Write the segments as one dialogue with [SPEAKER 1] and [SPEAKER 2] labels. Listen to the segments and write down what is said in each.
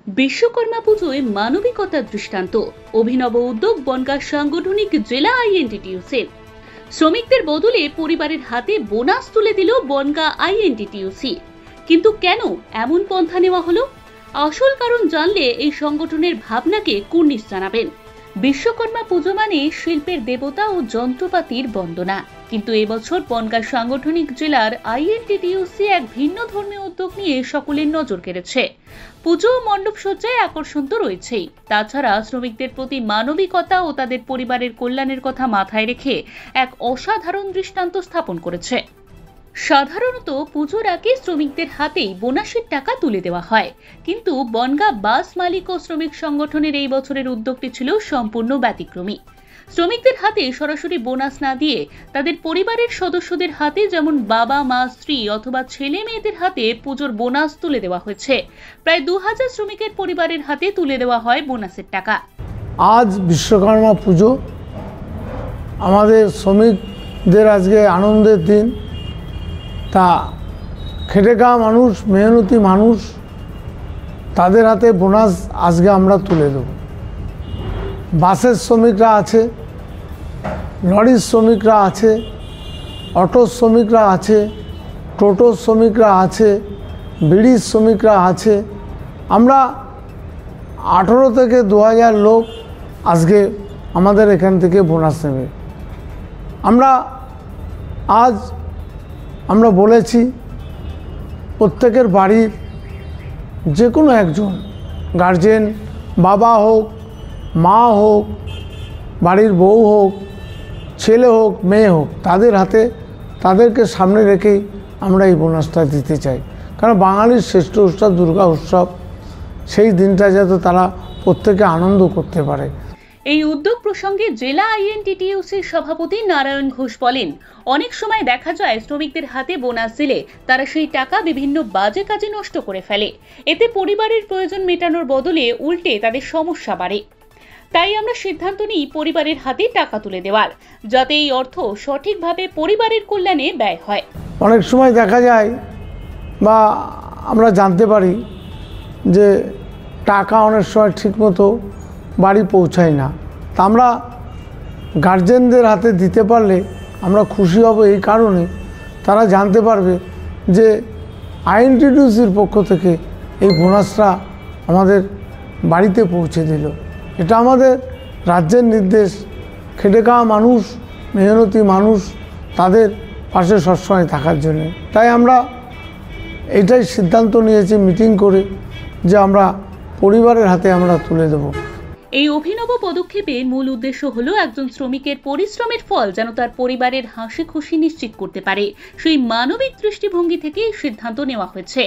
[SPEAKER 1] বিশ্বকর্মা পুজোয় মানবিকতার দৃষ্টান্ত, অভিনব উদ্যোগ বনগাঁ সাংগঠনিক জেলা আইএনটিটিইউসির। শ্রমিকদের বদলে পরিবারের হাতে বোনাস তুলে দিল বনগাঁ আইএনটিটিইউসি। কিন্তু কেন এমন পন্থা নেওয়া হলো? আসল কারণ জানলে এই সংগঠনের ভাবনাকে কুর্নিশ জানাবেন। বিশ্বকর্মা পুজো মানে শিল্পের দেবতা ও যন্ত্রপাতির বন্দনা, কিন্তু এবছর বনগাঁ সাংগঠনিক জেলার আইএনটিটিইউসি এক ভিন্ন ধর্মীয় উদ্যোগ নিয়ে সকলের নজর কেড়েছে। পুজো ও মণ্ডপ সজ্জায় আকর্ষণ তো রয়েছেই, তাছাড়া শ্রমিকদের প্রতি মানবিকতা ও তাদের পরিবারের কল্যাণের কথা মাথায় রেখে এক অসাধারণ দৃষ্টান্ত স্থাপন করেছে। সাধারণত পুজোর আগে শ্রমিকদের হাতেই বোনাসের টাকা তুলে দেওয়া হয়, কিন্তু বনগাঁ বাস মালিক ও শ্রমিক সংগঠনের এই বছরের উদ্যোগটি ছিল সম্পূর্ণ ব্যতিক্রমী। শ্রমিকদের হাতে সরাসরি বোনাস না দিয়ে তাদের পরিবারের সদস্যদের হাতে, যেমন বাবা মা স্ত্রী অথবা ছেলে মেয়েদের হাতে পুজোর বোনাস তুলে দেওয়া হয়েছে। প্রায় 2000 শ্রমিকের পরিবারের হাতে তুলে দেওয়া হয় বোনাসের টাকা।
[SPEAKER 2] আজ বিশ্বকর্মা পুজো, আমাদের শ্রমিকদের আজকে আনন্দের দিন। তা খেটে খাওয়া মানুষ, মেহনতি মানুষ, তাদের হাতে বোনাস আজকে আমরা তুলে দেব। বাসের শ্রমিকরা আছে, লরির শ্রমিকরা আছে, অটো শ্রমিকরা আছে, টোটো শ্রমিকরা আছে, বিড়ির শ্রমিকরা আছে। আমরা 18 থেকে 2000 লোক আজকে আমাদের এখান থেকে বোনাস নেবে। আমরা বলেছি প্রত্যেকের বাড়ির যে কোনো একজন গার্জেন, বাবা হোক, মা হোক, বাড়ির বউ হোক, ছেলে হোক, মেয়ে হোক, তাদের হাতে, তাদেরকে সামনে রেখেই আমরা এই বোনাসটা দিতে চাই। কারণ বাঙালির শ্রেষ্ঠ উৎসব দুর্গা উৎসব, সেই দিনটা যাতে তারা প্রত্যেকে আনন্দ করতে পারে।
[SPEAKER 1] এই উদ্যোগ প্রসঙ্গে জেলা আইএনটিটিইউসির সভাপতি নারায়ণ ঘোষ বলেন, অনেক সময় দেখা যায় শ্রমিকদের হাতে বোনাস দিলে তারা সেই টাকা বিভিন্ন বাজে কাজে নষ্ট করে ফেলে। এতে পরিবারের প্রয়োজন মেটানোর বদলে উল্টে তাদের সমস্যা বাড়ে। তাই আমরা সিদ্ধান্ত নিই পরিবারের হাতে টাকা তুলে দেওয়ার, যাতে এই অর্থ সঠিকভাবে পরিবারের কল্যাণে ব্যয় হয়।
[SPEAKER 2] অনেক সময় দেখা যায় বা আমরা জানতে পারি যে টাকা অনেক সময় ঠিকমতো বাড়ি পৌঁছায় না। তা আমরা গার্জেনদের হাতে দিতে পারলে আমরা খুশি হব, এই কারণে তারা জানতে পারবে যে আইএনটিটিইউসির পক্ষ থেকে এই বোনাসটা আমাদের বাড়িতে পৌঁছে দিল। এটা আমাদের রাজ্যের নির্দেশ। খেটে খাওয়া মানুষ, মেহনতি মানুষ, তাদের পাশে সবসময় থাকার জন্য। তাই আমরা এইটাই সিদ্ধান্ত নিয়েছি মিটিং করে, যে আমরা পরিবারের হাতে আমরা তুলে দেব।
[SPEAKER 1] এই অভিনব পদক্ষেপের মূল উদ্দেশ্য হলো একজন শ্রমিকের পরিশ্রমের ফল যেন তার পরিবারের হাসি খুশি নিশ্চিত করতে পারে। সেই মানবিক দৃষ্টিভঙ্গি থেকে এই সিদ্ধান্ত নেওয়া হয়েছে।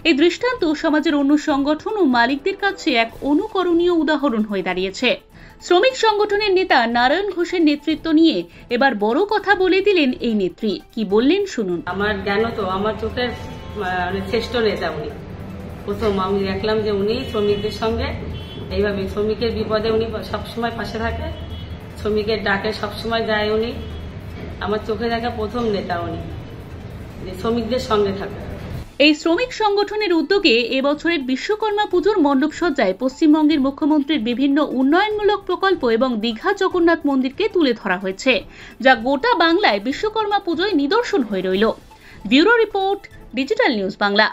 [SPEAKER 1] এই দৃষ্টান্ত সমাজের অন্য সংগঠন ও মালিকদের কাছে এক অনুকরণীয় উদাহরণ হয়ে দাঁড়িয়েছে। শ্রমিক সংগঠনের নেতা নারায়ণ ঘোষের নেতৃত্ব নিয়ে এবার বড় কথা বলে দিলেন এই নেত্রী। কি বললেন শুনুন।
[SPEAKER 3] আমার জ্ঞান তো আমার চোখের শ্রেষ্ঠ নেতা উনি। প্রথম আমি দেখলাম যে উনি শ্রমিকদের সঙ্গে এইভাবে, শ্রমিকের বিপদে উনি সবসময় পাশে থাকে, শ্রমিকের ডাকে সবসময় যায় উনি। আমার চোখে দেখা প্রথম নেতা উনি, যে শ্রমিকদের সঙ্গে থাকে।
[SPEAKER 1] এই শ্রমিক সংগঠনের উদ্যোগে এবছরের বিশ্বকর্মা পুজোর মণ্ডপ সজ্জায় পশ্চিমবঙ্গের মুখ্যমন্ত্রীর বিভিন্ন উন্নয়নমূলক প্রকল্প এবং দীঘা জগন্নাথ মন্দিরকে তুলে ধরা হয়েছে, যা গোটা বাংলায় বিশ্বকর্মা পুজোয় নিদর্শন হয়ে রইল। Bureau report, digital news Bangla.